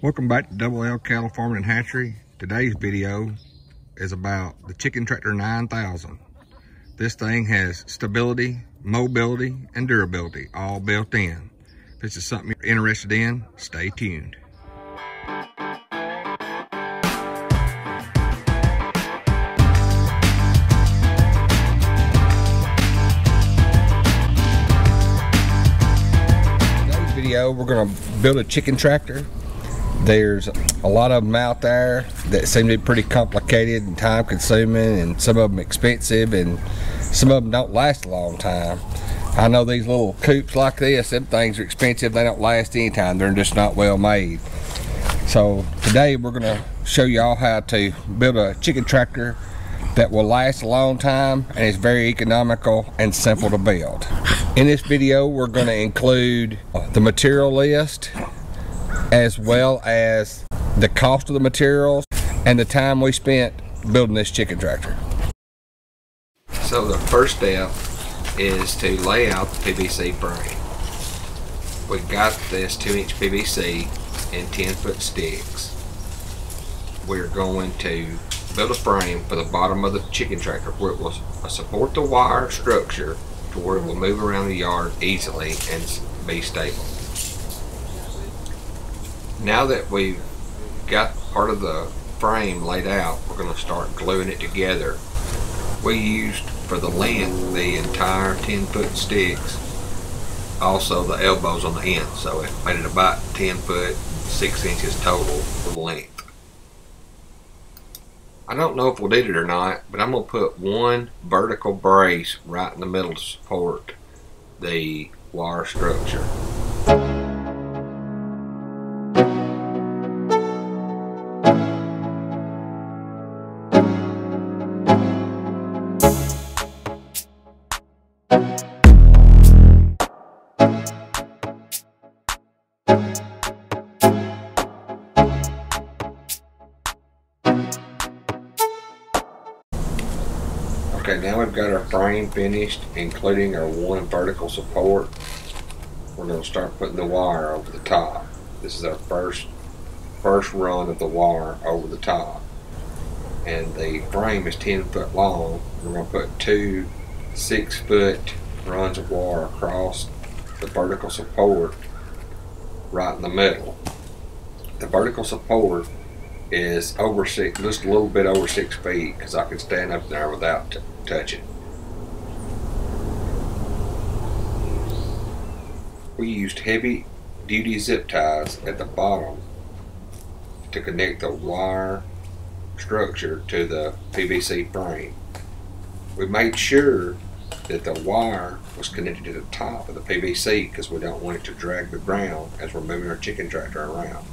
Welcome back to Double L Cattle Farming and Hatchery. Today's video is about the Chicken Tractor 9000. This thing has stability, mobility, and durability all built in. If this is something you're interested in, stay tuned. Today's video, we're going to build a chicken tractor. There's a lot of them out there that seem to be pretty complicated and time consuming, and some of them expensive, and some of them don't last a long time. I know these little coops like this, them things are expensive, they don't last any time, they're just not well made. So today we're going to show y'all how to build a chicken tractor that will last a long time and is very economical and simple to build. In this video we're going to include the material list, as well as the cost of the materials and the time we spent building this chicken tractor. So the first step is to lay out the PVC frame. We got this 2-inch PVC in 10-foot sticks. We're going to build a frame for the bottom of the chicken tractor where it will support the wire structure to where it will move around the yard easily and be stable. Now that we've got part of the frame laid out, we're going to start gluing it together. We used for the length the entire 10-foot sticks, also the elbows on the end, so it made it about 10 foot 6 inches total for the length. I don't know if we'll need it or not, but I'm going to put one vertical brace right in the middle to support the wire structure. Okay, now we've got our frame finished, including our one vertical support. We're going to start putting the wire over the top. This is our first run of the wire over the top. And the frame is 10 foot long. We're going to put two 6-foot runs of wire across the vertical support right in the middle. The vertical support is over just a little bit over 6 feet, because I can stand up there without touching. We used heavy duty zip ties at the bottom to connect the wire structure to the PVC frame. We made sure that the wire was connected to the top of the PVC because we don't want it to drag the ground as we're moving our chicken tractor around.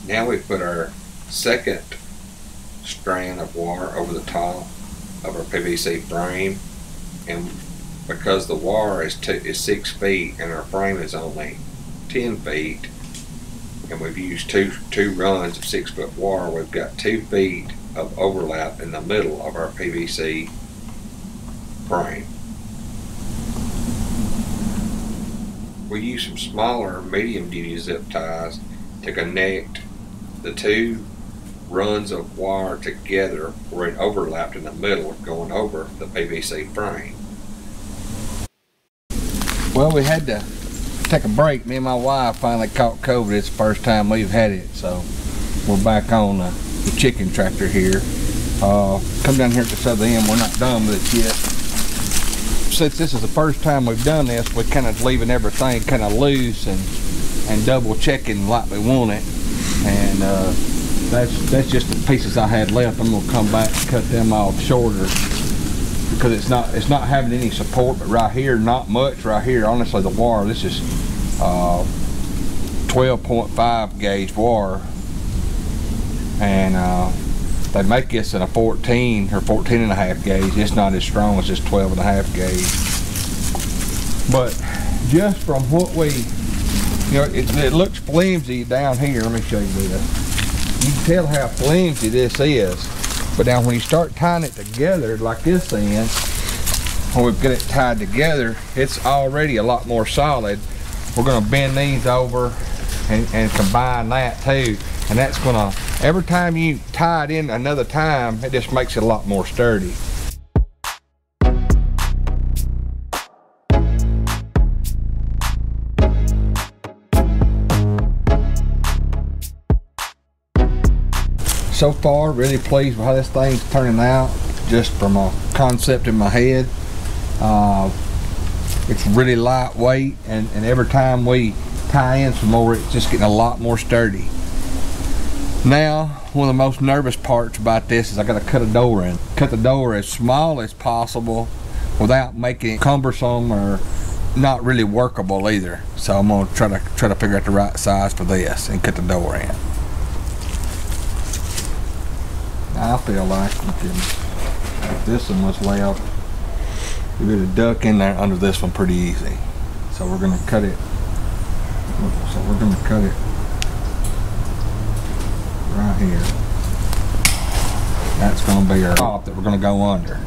Now we put our second strand of wire over the top of our PVC frame, and because the wire is 6 feet and our frame is only 10 feet, and we've used two runs of 6-foot wire, we've got 2 feet of overlap in the middle of our PVC frame. We use some smaller medium duty zip ties to connect the two runs of wire together where it overlapped in the middle going over the PVC frame. Well, we had to take a break. Me and my wife finally caught COVID. It's the first time we've had it, so we're back on the chicken tractor here. Come down here at this other end. We're not done with it yet. Since this is the first time we've done this, we're kind of leaving everything kind of loose and double checking like we want it. And that's just the pieces I had left. I'm gonna come back and cut them off shorter because it's not having any support. But right here, not much right here. Honestly, the wire, this is 12.5 gauge wire, and they make this in a 14 or 14.5 gauge. It's not as strong as this 12.5 gauge. But just from what we, it looks flimsy down here. Let me show you this. You can tell how flimsy this is. But now when you start tying it together like this end, when we get it tied together, it's already a lot more solid. We're gonna bend these over and combine that too. And that's gonna, every time you tie it in another time, it just makes it a lot more sturdy. So far, really pleased with how this thing's turning out, just from a concept in my head. It's really lightweight, and every time we tie in some more, it's just getting a lot more sturdy. Now, one of the most nervous parts about this is I gotta cut a door in. Cut the door as small as possible without making it cumbersome or not really workable either. So I'm gonna try to figure out the right size for this and cut the door in. I feel like you can, if this one was left, you could duck in there under this one pretty easy. So we're gonna cut it. So we're gonna cut it right here. That's gonna be our top that we're gonna go under.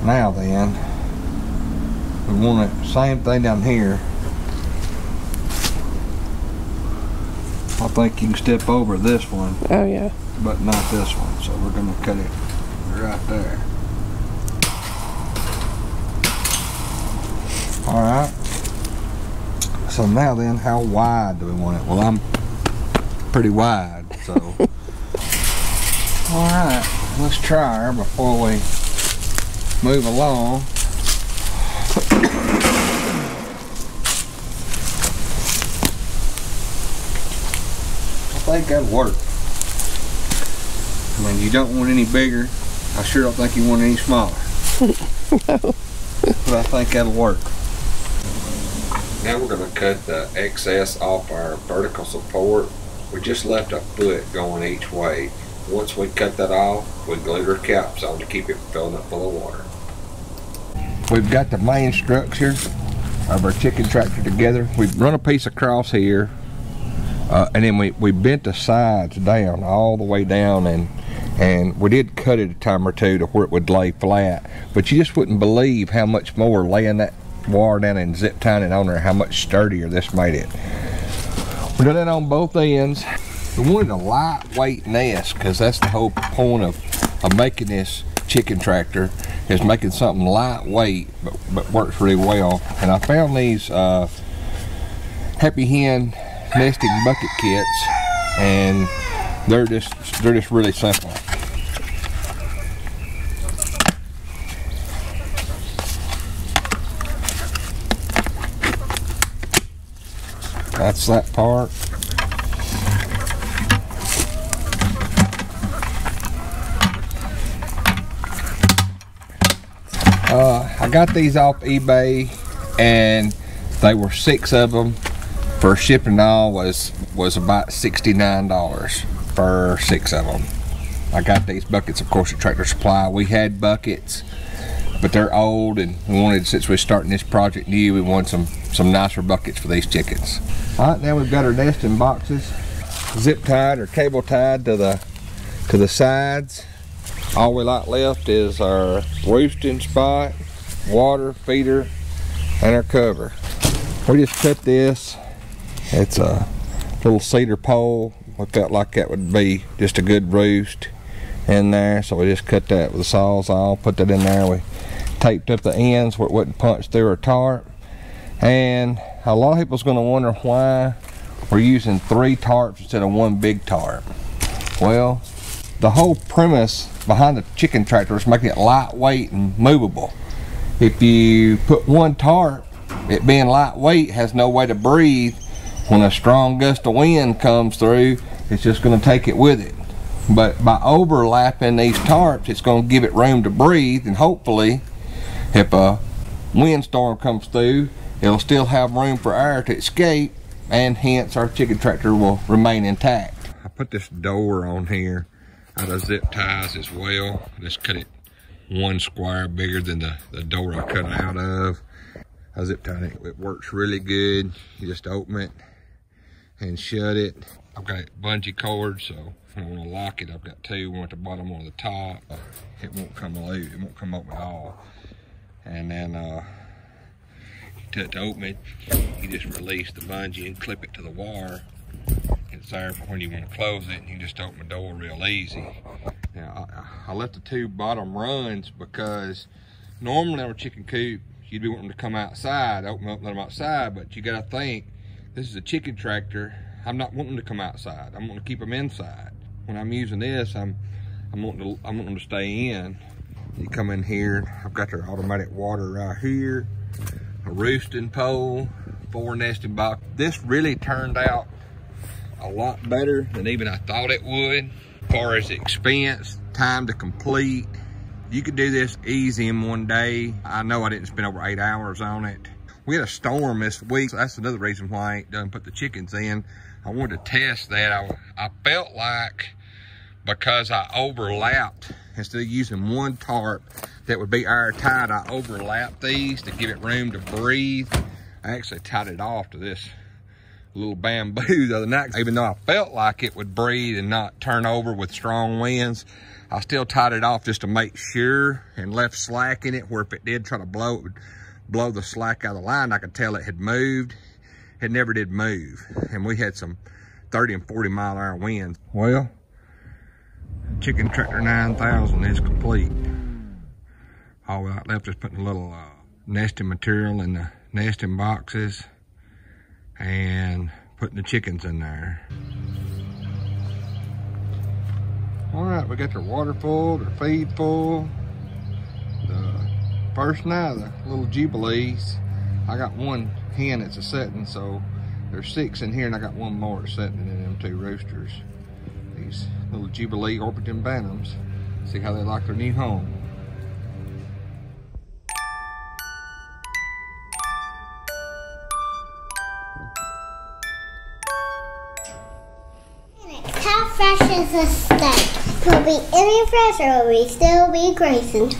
Now then, we want it same thing down here. I think you can step over this one. Oh yeah. But not this one. So we're gonna cut it right there. All right. So now then, how wide do we want it? Well, I'm pretty wide, so. All right, let's try her before we move along. I think that'll work. I mean, you don't want any bigger. I sure don't think you want any smaller. No. But I think that'll work. Now we're going to cut the excess off our vertical support. We just left a foot going each way. Once we cut that off, we glued our caps on to keep it filling up full of water. We've got the main structure of our chicken tractor together. We've run a piece across here, and then we bent the sides down, all the way down, and we did cut it a time or two to where it would lay flat. But you just wouldn't believe how much more laying that wire down and zip tying it on there, how much sturdier this made it. We done it on both ends. We wanted a lightweight nest because that's the whole point of making this chicken tractor, is making something lightweight but works really well. And I found these Happy Hen nesting bucket kits, and they're just really simple. That's that part. I got these off eBay, and they were 6 of them. For shipping and all was about $69 for 6 of them. I got these buckets, of course, at Tractor Supply. We had buckets, but they're old, and we wanted, since we're starting this project new, we want some nicer buckets for these chickens. All right, now we've got our nesting boxes zip tied or cable tied to the sides. All we got left is our roosting spot, water, feeder, and our cover. We just cut this. It's a little cedar pole. We felt like that would be just a good roost in there, so we just cut that with the sawzall, put that in there. We taped up the ends where it wouldn't punch through our tarp. And a lot of people's going to wonder why we're using 3 tarps instead of 1 big tarp. Well, the whole premise behind the chicken tractor is making it lightweight and movable. If you put 1 tarp, it being lightweight has no way to breathe. When a strong gust of wind comes through, it's just going to take it with it. But by overlapping these tarps, it's going to give it room to breathe, and hopefully, if a windstorm comes through, it'll still have room for air to escape, and hence our chicken tractor will remain intact. I put this door on here out of zip ties as well. I just cut it 1 square bigger than the door I cut it out of. I zip tied it. It works really good. You just open it and shut it. I've got bungee cords, so if I want to lock it, I've got 2, one at the bottom, one at the top. It won't come loose, it won't come open at all. And then to open it, you just release the bungee and clip it to the wire. It's there for when you want to close it, and you just open the door real easy. Now, I left the two bottom runs because normally on a chicken coop, you'd be wanting to come outside, open up, let them outside, but you gotta think, this is a chicken tractor. I'm not wanting to come outside. I'm wanting to keep them inside. When I'm using this, I'm wanting them to stay in. You come in here, I've got their automatic water right here, a roosting pole, 4 nesting box. This really turned out a lot better than even I thought it would. As far as expense, time to complete, you could do this easy in one day. I know I didn't spend over 8 hours on it. We had a storm this week, so that's another reason why I ain't done put the chickens in. I wanted to test that. I felt like because I overlapped, instead of using one tarp that would be airtight, I overlapped these to give it room to breathe. I actually tied it off to this little bamboo the other night. Even though I felt like it would breathe and not turn over with strong winds, I still tied it off just to make sure and left slack in it where if it did try to blow, it would blow the slack out of the line. I could tell it had moved. It never did move. And we had some 30 and 40 mile an hour winds. Well, Chicken Tractor 9000 is complete. All we got left is putting a little nesting material in the nesting boxes and putting the chickens in there. All right, we got their water full, their feed full. The first night, the little Jubilees, I got one hen that's a setting, so there's 6 in here, and I got one more that's setting in them 2 roosters. These little Jubilee Orpington Bantams. See how they like their new home. How fresh is the steak? Will it be any fresh or will we still be grazing?